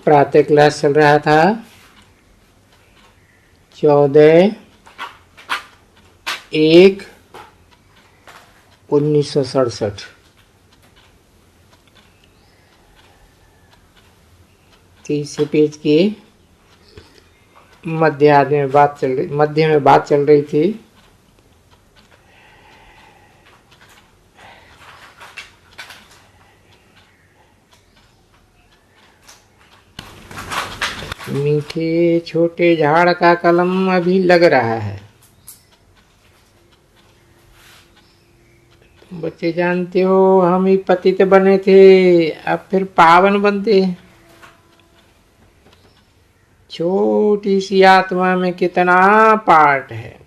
प्रातः क्लास चल रहा था 14/1/1967। 30 पेज की मध्य में बात चल रही थी। मीठे छोटे झाड़ का कलम अभी लग रहा है। तुम बच्चे जानते हो, हम ही पतित बने थे, अब फिर पावन बनते हैं। छोटी सी आत्मा में कितना पार्ट है,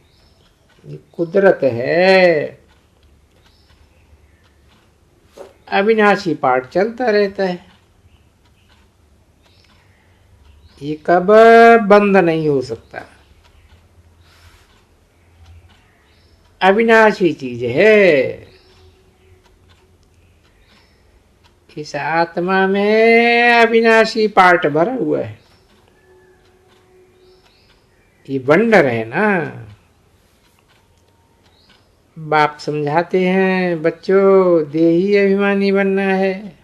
ये कुदरत है। अविनाशी पार्ट चलता रहता है, ये कब बंद नहीं हो सकता। अविनाशी चीज है। इस आत्मा में अविनाशी पार्ट भरा हुआ है। ये वंडर है ना। बाप समझाते हैं, बच्चों देही अभिमानी बनना है,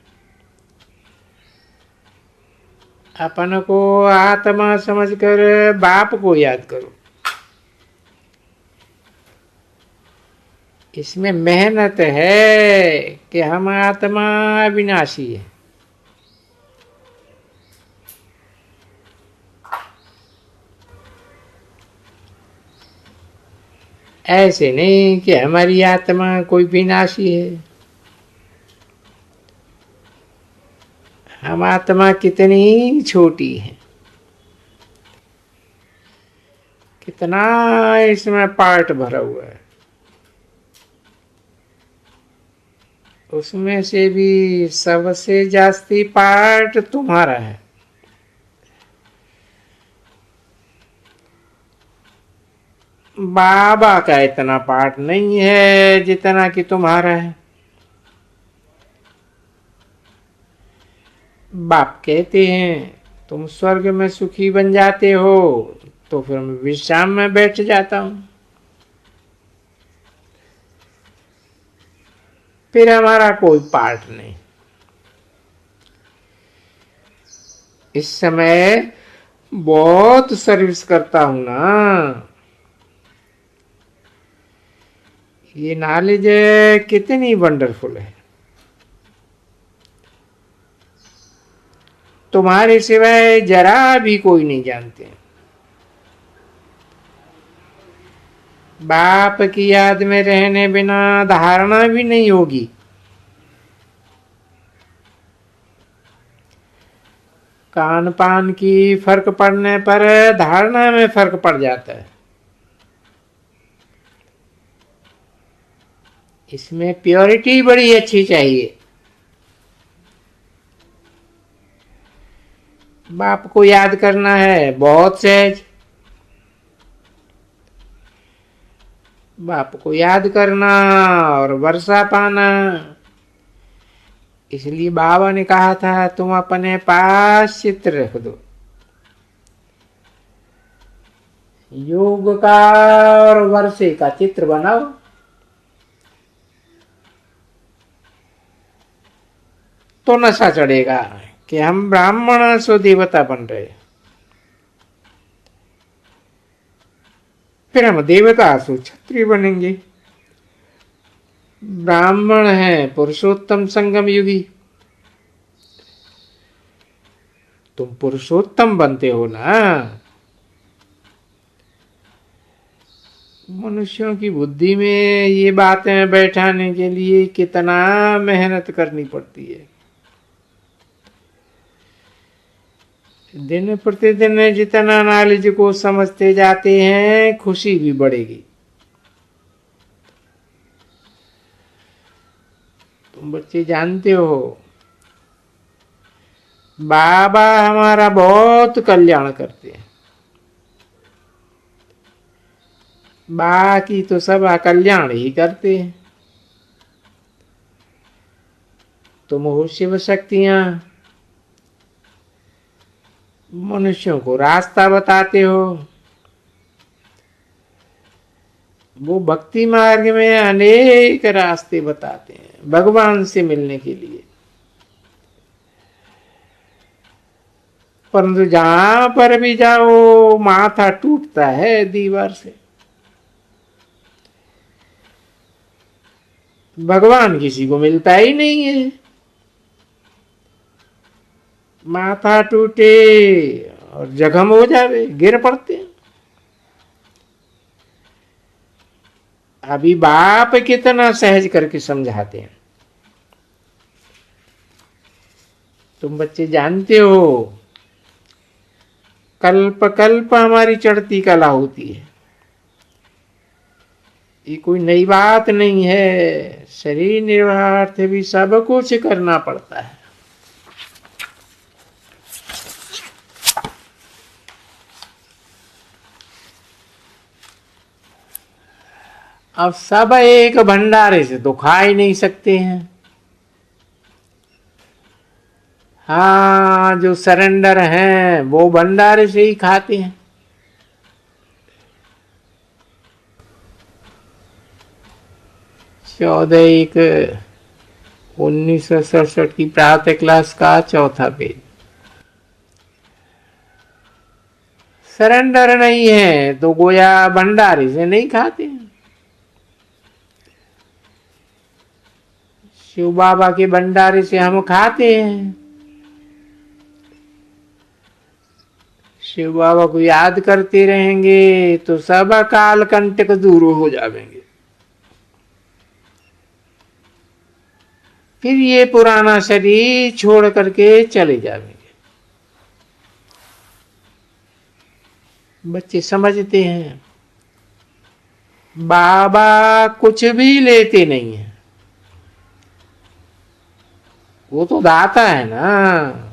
अपन को आत्मा समझकर बाप को याद करो। इसमें मेहनत है कि हम आत्मा अविनाशी है। ऐसे नहीं कि हमारी आत्मा कोई विनाशी है। हम आत्मा कितनी छोटी है, कितना इसमें पार्ट भरा हुआ है। उसमें से भी सबसे जास्ती पार्ट तुम्हारा है। बाबा का इतना पार्ट नहीं है जितना कि तुम्हारा है। बाप कहते हैं तुम स्वर्ग में सुखी बन जाते हो, तो फिर मैं विश्राम में बैठ जाता हूं। फिर हमारा कोई पार्ट नहीं। इस समय बहुत सर्विस करता हूं ना। ये नॉलेज कितनी वंडरफुल है। तुम्हारे सिवाय जरा भी कोई नहीं जानते। बाप की याद में रहने बिना धारणा भी नहीं होगी। कान पान की फर्क पड़ने पर धारणा में फर्क पड़ जाता है। इसमें प्योरिटी बड़ी अच्छी चाहिए। बाप को याद करना है बहुत सहज। बाप को याद करना और वर्षा पाना। इसलिए बाबा ने कहा था तुम अपने पास चित्र रख दो, योग का और वर्षे का चित्र बनाओ। तो नशा चढ़ेगा कि हम ब्राह्मण सो देवता बन रहे। फिर हम देवता सो क्षत्रिय बनेंगे। ब्राह्मण है पुरुषोत्तम संगम युगी। तुम पुरुषोत्तम बनते हो ना। मनुष्यों की बुद्धि में ये बातें बैठाने के लिए कितना मेहनत करनी पड़ती है। दिन प्रतिदिन जितना नॉलेज को समझते जाते हैं, खुशी भी बढ़ेगी। तुम बच्चे जानते हो, बाबा हमारा बहुत कल्याण करते हैं। बाकी तो सब अकल्याण ही करते हैं। तुम हो शिव शक्तियां, मनुष्यों को रास्ता बताते हो। वो भक्ति मार्ग में अनेक रास्ते बताते हैं भगवान से मिलने के लिए, परंतु जहां पर भी जाओ माथा टूटता है दीवार से। भगवान किसी को मिलता ही नहीं है। माथा टूटे और जख्म हो जावे, गिर पड़ते हैं। अभी बाप कितना सहज करके समझाते हैं। तुम बच्चे जानते हो कल्प कल्प हमारी चढ़ती कला होती है। ये कोई नई बात नहीं है। शरीर निर्वाहार्थ भी सब कुछ करना पड़ता है। अब सब एक भंडारे से तो खा ही नहीं सकते हैं। हाँ, जो सरेंडर हैं वो भंडारे से ही खाते हैं। चौदह एक 1967 की प्रातः क्लास का चौथा पेज। सरेंडर नहीं है तो गोया भंडारे से नहीं खाते हैं। शिव बाबा के भंडारे से हम खाते हैं। शिव बाबा को याद करते रहेंगे तो सब काल कंटक दूर हो जाएंगे। फिर ये पुराना शरीर छोड़ करके चले जाएंगे। बच्चे समझते हैं बाबा कुछ भी लेते नहीं है, वो तो दाता है ना।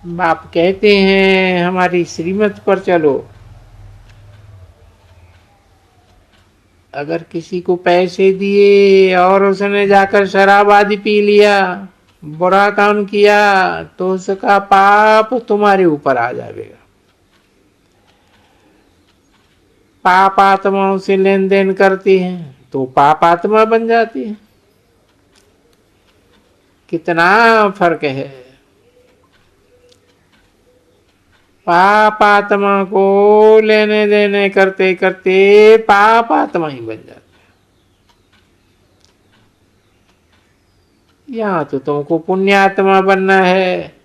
बाप कहते हैं हमारी श्रीमत पर चलो। अगर किसी को पैसे दिए और उसने जाकर शराब आदि पी लिया, बुरा काम किया, तो उसका पाप तुम्हारे ऊपर आ जाएगा। पाप आत्माओं से लेन देन करती हैं तो पाप आत्मा बन जाती है। कितना फर्क है। पाप आत्मा को लेने देने करते करते पाप आत्मा ही बन जाती है। यहाँ तो तुमको पुण्यात्मा बनना है।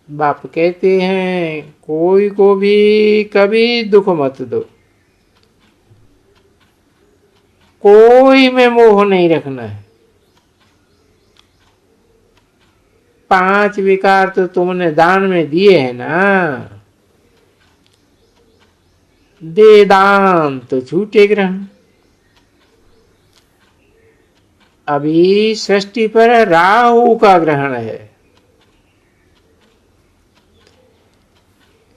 बाप कहते हैं कोई को भी कभी दुख मत दो, कोई में मोह नहीं रखना है। 5 विकार तो तुमने दान में दिए हैं ना। दे दान तो छूटे ग्रहण। अभी षष्ठी पर राहु का ग्रहण है।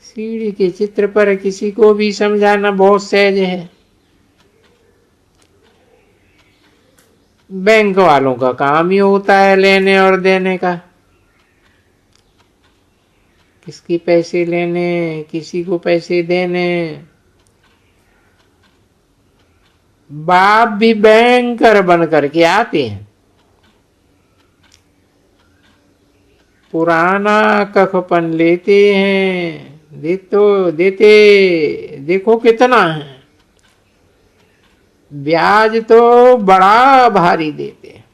सीढ़ी के चित्र पर किसी को भी समझाना बहुत सहज है। बैंक वालों का काम ही होता है लेने और देने का। किसके पैसे लेने, किसी को पैसे देने। बाप भी बैंकर बन करके आते हैं। पुराना कखपन लेते हैं, देते देखो कितना है। ब्याज तो बड़ा भारी देते हैं।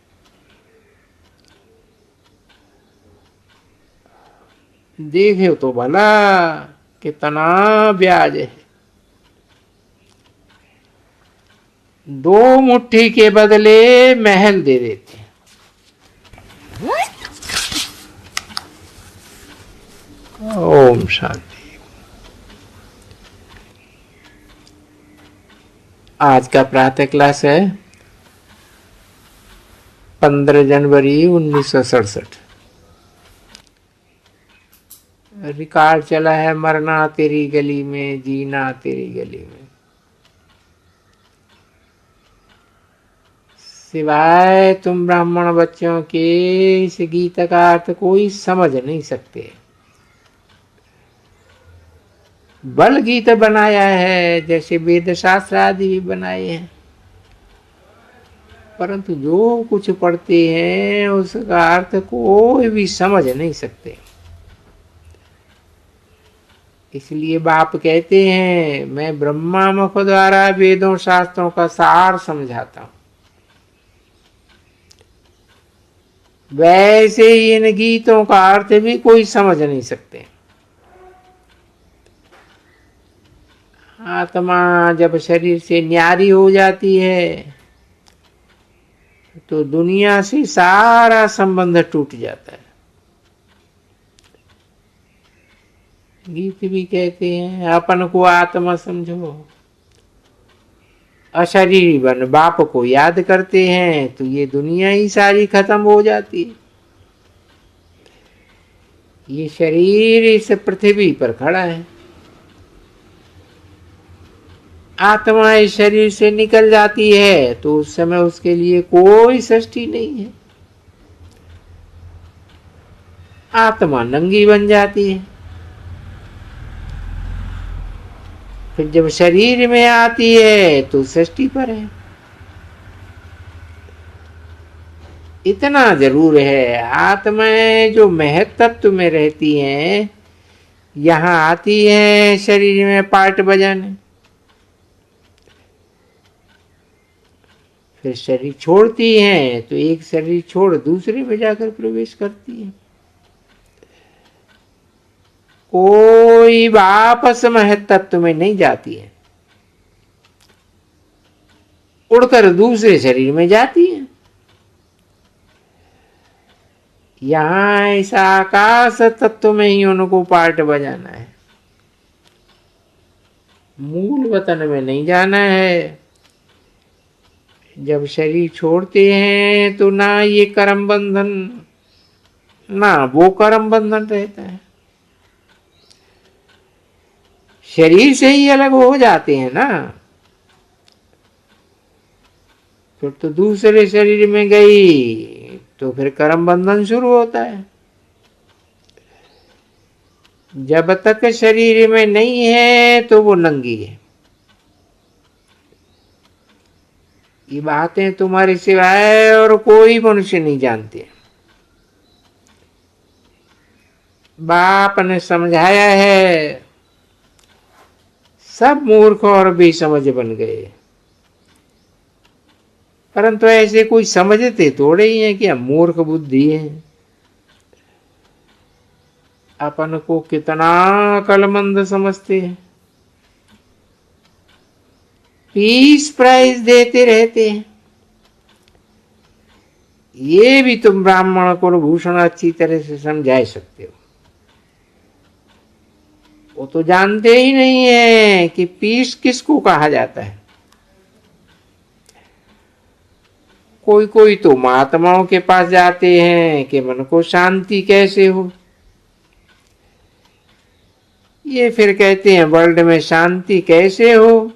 देखे तो भला कितना ब्याज है। 2 मुट्ठी के बदले महल दे देते हैं। ओम शांति। आज का प्रातः क्लास है 15 जनवरी 1967। रिकॉर्ड चला है मरना तेरी गली में, जीना तेरी गली में। सिवाय तुम ब्राह्मण बच्चों के इस गीत का अर्थ कोई समझ नहीं सकते। बल गीत बनाया है जैसे वेद शास्त्र आदि भी बनाए हैं, परंतु जो कुछ पढ़ते हैं उसका अर्थ कोई भी समझ नहीं सकते। इसलिए बाप कहते हैं मैं ब्रह्मा मुख द्वारा वेदों शास्त्रों का सार समझाता हूं, वैसे ही इन गीतों का अर्थ भी कोई समझ नहीं सकते। आत्मा जब शरीर से न्यारी हो जाती है तो दुनिया से सारा संबंध टूट जाता है। गीत भी कहते हैं अपन को आत्मा समझो, अशरीरी बन बाप को याद करते हैं तो ये दुनिया ही सारी खत्म हो जाती है। ये शरीर इस पृथ्वी पर खड़ा है, आत्मा इस शरीर से निकल जाती है तो उस समय उसके लिए कोई सृष्टि नहीं है, आत्मा नंगी बन जाती है। फिर जब शरीर में आती है तो सृष्टि पर है। इतना जरूर है आत्माएं जो महत तत्व में रहती हैं यहां आती है शरीर में पार्ट बजाने, फिर शरीर छोड़ती हैं तो एक शरीर छोड़ दूसरे में जाकर प्रवेश करती है। कोई वापस महत तत्व में नहीं जाती है, उड़कर दूसरे शरीर में जाती है। यहां ऐसा आकाश तत्व में ही उनको पार्ट बजाना है, मूल वतन में नहीं जाना है। जब शरीर छोड़ते हैं तो ना ये कर्म बंधन ना वो कर्म बंधन रहता है, शरीर से ही अलग हो जाते हैं ना, फिर तो दूसरे शरीर में गई तो फिर कर्म बंधन शुरू होता है। जब तक शरीर में नहीं है तो वो नंगी है। ये बातें तुम्हारे सिवाय और कोई मनुष्य नहीं जानते। बाप ने समझाया है, सब मूर्ख और बेसमझ बन गए, परंतु ऐसे कोई समझते थोड़े ही हैं कि हम मूर्ख बुद्धि है। अपन को कितना अक्लमंद समझते हैं, पीस प्राइज देते रहते हैं। ये भी तुम ब्राह्मण कुलभूषण अच्छी तरह से समझा सकते हो। वो तो जानते ही नहीं है कि पीस किसको कहा जाता है। कोई कोई तो महात्माओं के पास जाते हैं कि मन को शांति कैसे हो, ये फिर कहते हैं वर्ल्ड में शांति कैसे हो।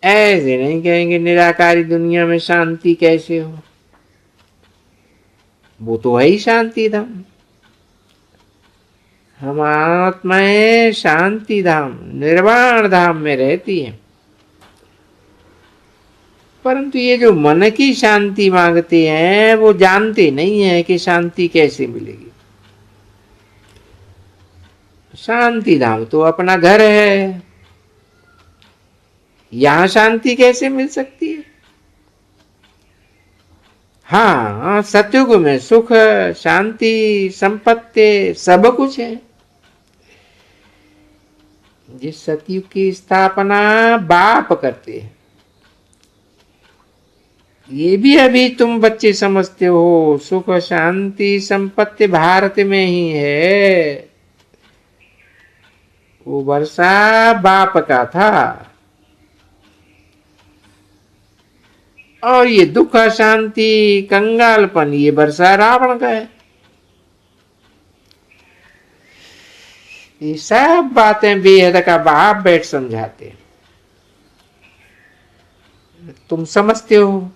ऐसे नहीं कहेंगे निराकारी दुनिया में शांति कैसे हो, वो तो है ही शांति धाम। हम आत्माएं शांति धाम निर्वाण धाम में रहती हैं, परंतु ये जो मन की शांति मांगते हैं वो जानते नहीं है कि शांति कैसे मिलेगी। शांति धाम तो अपना घर है, यहां शांति कैसे मिल सकती है। हाँ, सतयुग में सुख शांति संपत्ति सब कुछ है। जिस सतयुग की स्थापना बाप करते हैं, ये भी अभी तुम बच्चे समझते हो सुख शांति संपत्ति भारत में ही है। वो वर्षा बाप का था और ये दुख शांति कंगालपन ये वर्षा रावण का है। ये सब बातें बेहद का बाप बैठ समझाते। तुम समझते हो।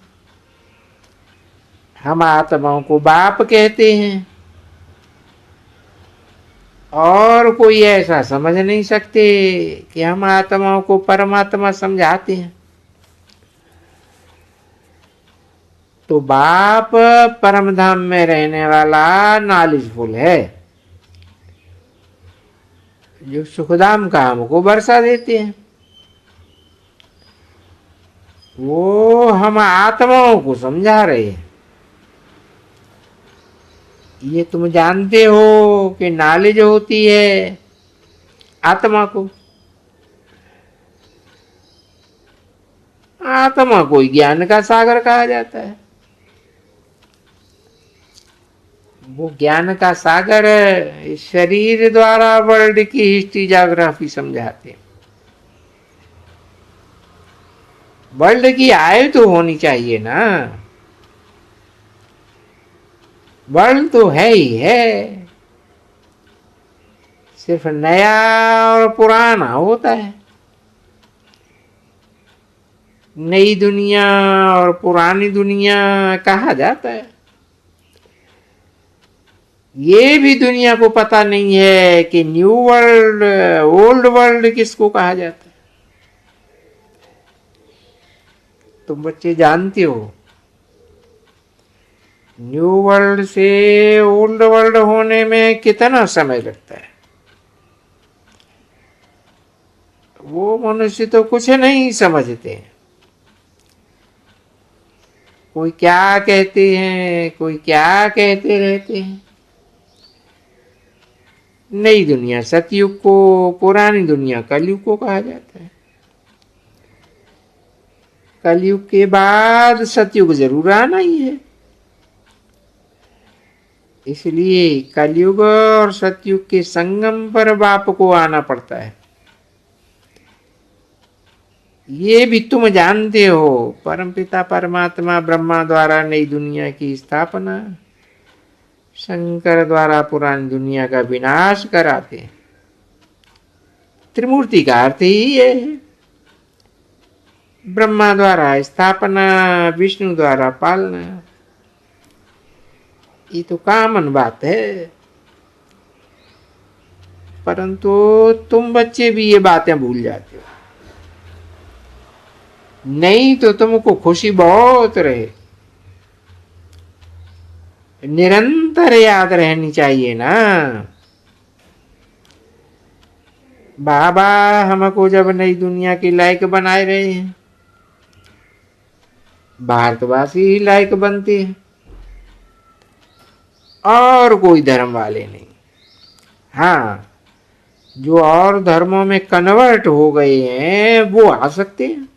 हम आत्माओं को बाप कहते हैं और कोई ऐसा समझ नहीं सकते कि हम आत्माओं को परमात्मा समझाते हैं। तो बाप परम धाम में रहने वाला नॉलेजफुल है, जो सुखधाम का हमको वर्षा देते हैं। वो हम आत्माओं को समझा रहे हैं। ये तुम जानते हो कि नॉलेज होती है आत्मा को। आत्मा को ज्ञान का सागर कहा जाता है। वो ज्ञान का सागर शरीर द्वारा वर्ल्ड की हिस्ट्री ज्योग्राफी समझाते हैं। वर्ल्ड की आय तो होनी चाहिए ना। वर्ल्ड तो है ही है, सिर्फ नया और पुराना होता है। नई दुनिया और पुरानी दुनिया कहा जाता है। ये भी दुनिया को पता नहीं है कि न्यू वर्ल्ड ओल्ड वर्ल्ड किसको कहा जाता है। तुम बच्चे जानते हो न्यू वर्ल्ड से ओल्ड वर्ल्ड होने में कितना समय लगता है। वो मनुष्य तो कुछ नहीं समझते। कोई क्या कहते हैं, कोई क्या कहते रहते हैं। नई दुनिया सतयुग को, पुरानी दुनिया कलयुग को कहा जाता है। कलयुग के बाद सतयुग जरूर आना ही है। इसलिए कलयुग और सतयुग के संगम पर बाप को आना पड़ता है। ये भी तुम जानते हो, परमपिता परमात्मा ब्रह्मा द्वारा नई दुनिया की स्थापना, शंकर द्वारा पुरानी दुनिया का विनाश कराते हैं। त्रिमूर्ति का अर्थ ही है ब्रह्मा द्वारा स्थापना, विष्णु द्वारा पालना। ये तो कॉमन बात है, परंतु तुम बच्चे भी ये बातें भूल जाते हो। नहीं तो तुमको खुशी बहुत रहे, निरंतर याद रहनी चाहिए ना। बाबा हमको जब नई दुनिया की लायक बनाए रहे हैं, भारतवासी ही लायक बनते हैं और कोई धर्म वाले नहीं। हाँ, जो और धर्मों में कन्वर्ट हो गए हैं वो आ सकते हैं,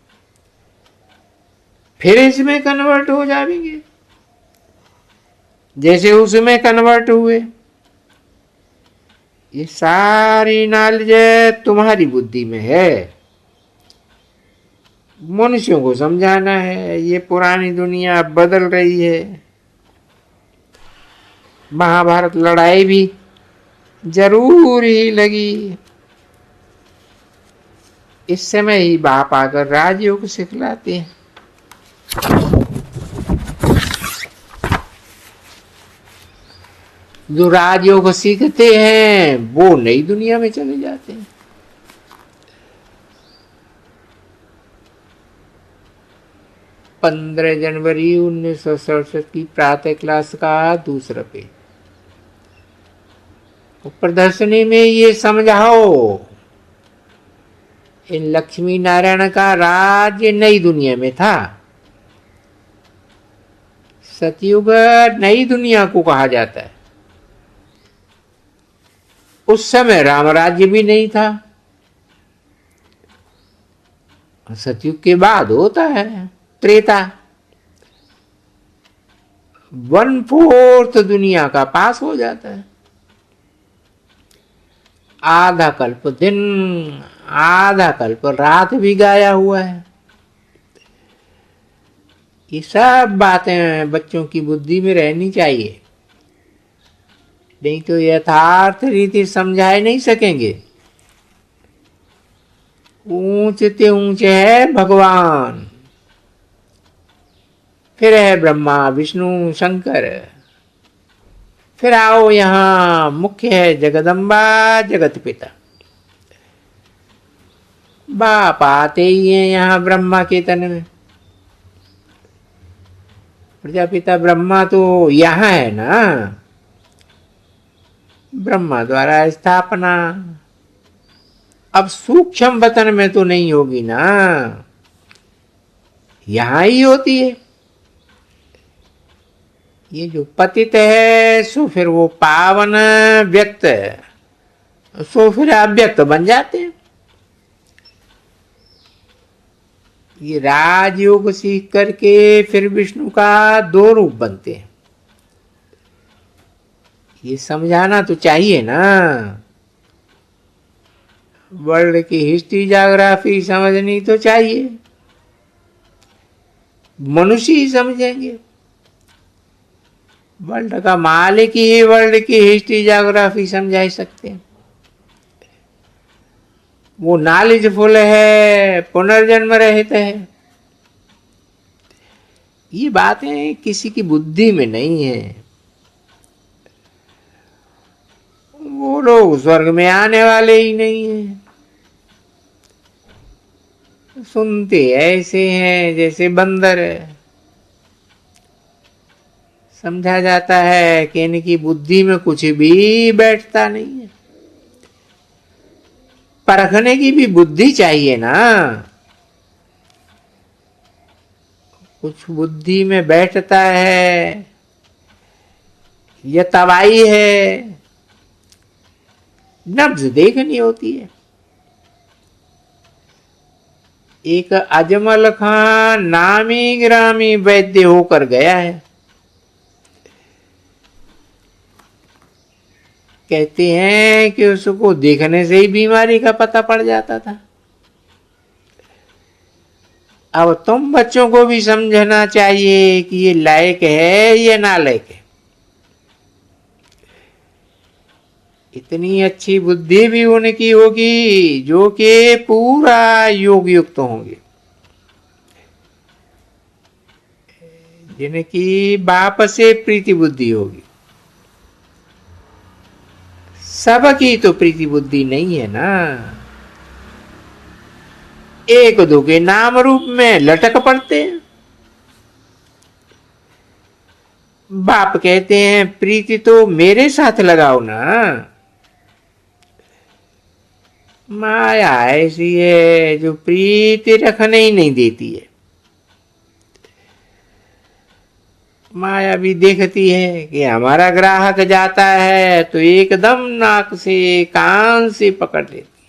फिर इसमें कन्वर्ट हो जाएंगे जैसे उसमें कन्वर्ट हुए। ये सारी नॉलेज तुम्हारी बुद्धि में है, मनुष्यों को समझाना है। ये पुरानी दुनिया बदल रही है। महाभारत लड़ाई भी जरूर ही लगी। इस समय ही बाप आकर राजयोग सिखलाते हैं। जो राजयोग सीखते हैं वो नई दुनिया में चले जाते हैं। जनवरी 1967 की प्रातः क्लास का दूसरा पेज। प्रदर्शनी में ये समझाओ, इन लक्ष्मी नारायण का राज्य नई दुनिया में था। सतयुग नई दुनिया को कहा जाता है। उस समय राम राज्य भी नहीं था। सतयुग के बाद होता है त्रेता। 1/4 दुनिया का पास हो जाता है। आधा कल्प दिन, आधा कल्प रात भी गाया हुआ है। ये सब बातें बच्चों की बुद्धि में रहनी चाहिए, नहीं तो यथार्थ रीति समझाए नहीं सकेंगे। ऊंचे ते ऊंचे है भगवान, फिर है ब्रह्मा विष्णु शंकर, फिर आओ यहाँ मुख्य है जगदम्बा जगत पिता। बाप आते ही हैं यहाँ ब्रह्मा के तन में। प्रजापिता ब्रह्मा तो यहाँ है ना, ब्रह्मा द्वारा स्थापना। अब सूक्ष्म वतन में तो नहीं होगी ना, यहां ही होती है। ये जो पतित है सो फिर वो पावन व्यक्त, सो फिर अव्यक्त बन जाते हैं। ये राजयोग सीख करके फिर विष्णु का दो रूप बनते हैं। ये समझाना तो चाहिए ना, वर्ल्ड की हिस्ट्री ज्योग्राफी समझनी तो चाहिए, मनुष्य ही समझेंगे। वर्ल्ड का मालिक ही वर्ल्ड की हिस्ट्री ज्योग्राफी समझा सकते हैं। वो नॉलेजफुल है, पुनर्जन्म रहित है। ये बातें किसी की बुद्धि में नहीं है। वो लोग स्वर्ग में आने वाले ही नहीं हैं। सुनते ऐसे हैं जैसे बंदर है। समझा जाता है कि इनकी बुद्धि में कुछ भी बैठता नहीं है। परखने की भी बुद्धि चाहिए ना, कुछ बुद्धि में बैठता है या तवाई है, नब्ज देखनी होती है। एक अजमल खान नामी ग्रामी वैद्य होकर गया है। कहते हैं कि उसको देखने से ही बीमारी का पता पड़ जाता था। अब तुम बच्चों को भी समझना चाहिए कि ये लायक है या नालायक है। इतनी अच्छी बुद्धि भी उनकी होगी जो कि पूरा योग युक्त होंगे, जिनकी बाप से प्रीति बुद्धि होगी। सबकी तो प्रीति बुद्धि नहीं है ना, एक दो के नाम रूप में लटक पड़ते हैं। बाप कहते हैं प्रीति तो मेरे साथ लगाओ ना। माया ऐसी है जो प्रीति रखने ही नहीं देती है। माया भी देखती है कि हमारा ग्राहक जाता है तो एकदम नाक से कान से पकड़ लेती।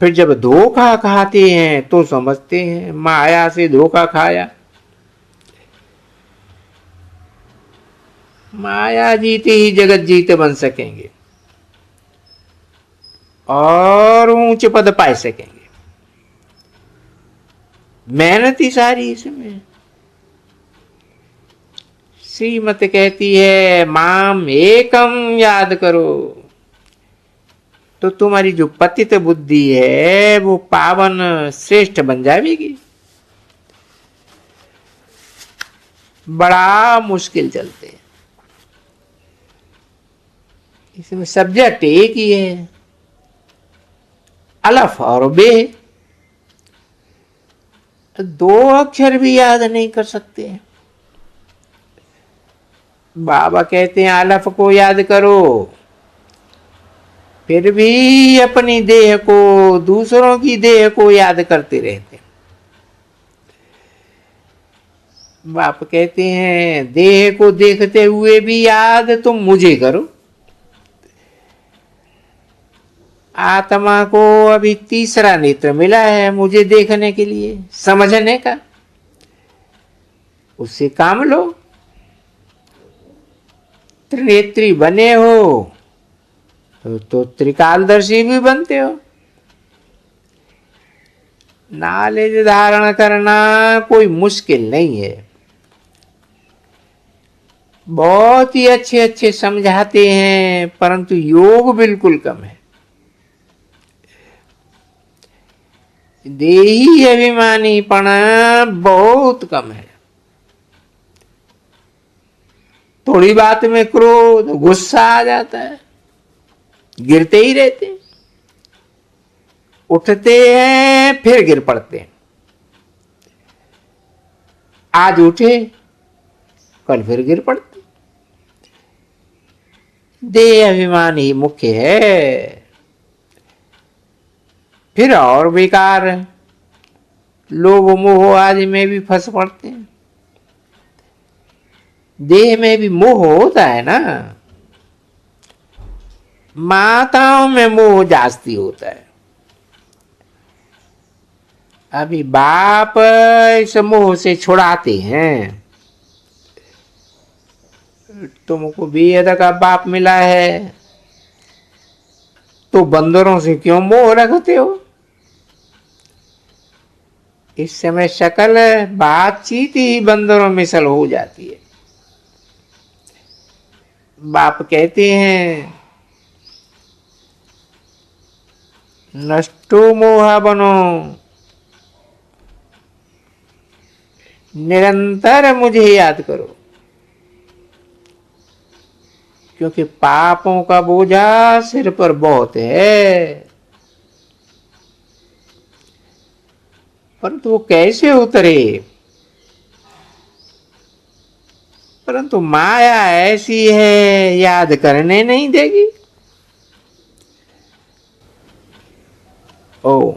फिर जब धोखा खाते हैं तो समझते हैं माया से धोखा खाया। माया जीते ही जगत जीते बन सकेंगे और ऊंचे पद पा सकेंगे। मेहनत ही सारी इसमें। श्रीमत कहती है माम एकम याद करो, तो तुम्हारी जो पतित बुद्धि है वो पावन श्रेष्ठ बन जाएगी। बड़ा मुश्किल चलते हैं। इसमें सब्जेक्ट एक ही है, अलफ और बे। दो अक्षर भी याद नहीं कर सकते। बाबा कहते हैं अलफ को याद करो, फिर भी अपनी देह को, दूसरों की देह को याद करते रहते। बाप कहते हैं देह को देखते हुए भी याद तुम मुझे करो। आत्मा को अभी तीसरा नेत्र मिला है मुझे देखने के लिए, समझने का। उससे काम लो। त्रिनेत्री बने हो तो त्रिकालदर्शी भी बनते हो। नॉलेज धारण करना कोई मुश्किल नहीं है। बहुत ही अच्छे अच्छे समझाते हैं, परंतु योग बिल्कुल कम है। देही अभिमानीपन बहुत कम है। थोड़ी बात में क्रोध गुस्सा आ जाता है, गिरते ही रहते हैं, उठते हैं फिर गिर पड़ते हैं। आज उठे कल फिर गिर पड़ते। देह अभिमान ही मुख्य है। फिर और बेकार लोभ मोह आदि में भी फंस पड़ते हैं। देह में भी मोह होता है ना, माताओं में मोह जास्ती होता है। अभी बाप इस मोह से छुड़ाते हैं। तुमको बेहद का बाप मिला है तो बंदरों से क्यों मोह रखते हो? इस समय शकल बातचीत ही बंदरों में सल हो जाती है। बाप कहते हैं नष्टो मोह बनो, निरंतर मुझे याद करो, क्योंकि पापों का बोझा सिर पर बहुत है। परंतु वो कैसे उतरे? परंतु माया ऐसी है, याद करने नहीं देगी। ओ